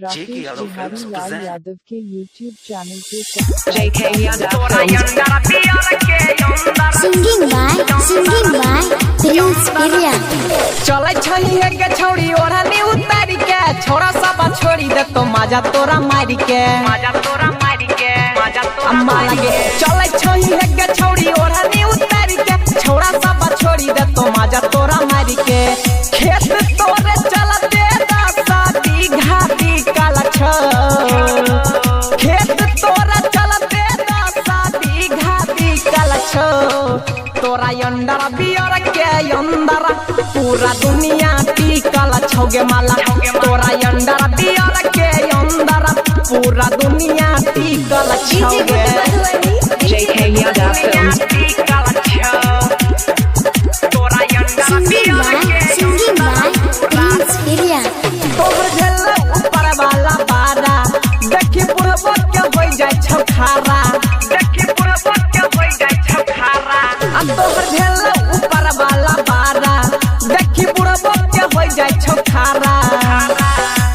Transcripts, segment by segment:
राकेश बिहारी लाल यादव के YouTube channel पे singing by Prince Biriya. चले छही के छौड़ी ओढ़नी उतारी के छोरा सब छोड़ी दे तो मजा तोरा मारी के अम्मा लगे। चले छही के छौड़ी ओढ़नी उतारी के छोरा सब छोड़ी दे तो मजा तोरा मारी के। खेत तोरे चलते शादी घाटी काला खेत तोरा चलते शादी घाटी काला तोरा अंडर बियर के अंदर पूरा दुनिया टिकल छौगे माला। तोरा अंडर बियर के अंदर पूरा दुनिया टिकल छौगे। JK Yadav Films। तोरा अंडर बियर के सिंगिंग बाय प्रिंस बिरिया। तोहर झेल ऊपर वाला बारा देखी पूर्व के हो जाय छखारा तोहर झेल ऊपर वाला बारा देखी पूर्व के हो जाय छखारा।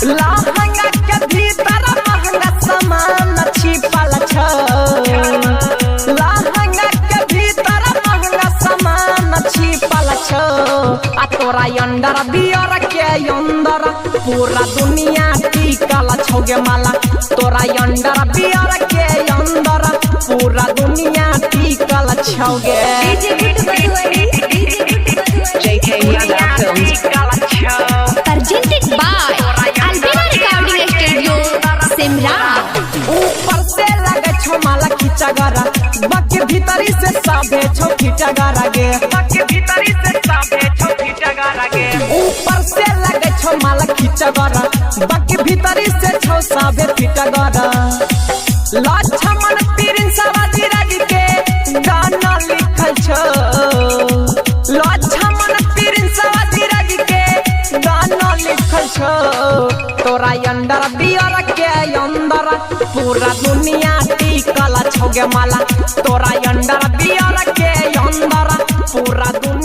लहंगा के भीतर महंगा सामान छिपल छ। लहंगा के भीतर महंगा सामान छिपल छ। आ तोरा अंडर बियर के अंदर पूरा दुनिया टिकल छौगे माला। तोरा अंडर बियर के अंदर पूरा दुनिया टिकल छौगे। JK Yadav Films। Presented by Albina Recording Studio, Simra। ऊपर से लगे छो माला खींचा गरा बाकी भीतरी से साबे छो खींचा गरा गे। ऊपर से लगे छो माला खींचा गरा बाकी भीतरी से छो साबे खींचा गरा। लक्ष्मण प्रिंस राज के गाना लिखल छो। लक्ष्मण प्रिंस राज के गाना लिखल छो। तोरा अंडर बियर के अंदर पूरा दुनिया टिकल छौगे माला। तोरा अंडर बियर के अंदर पूरा दुनिया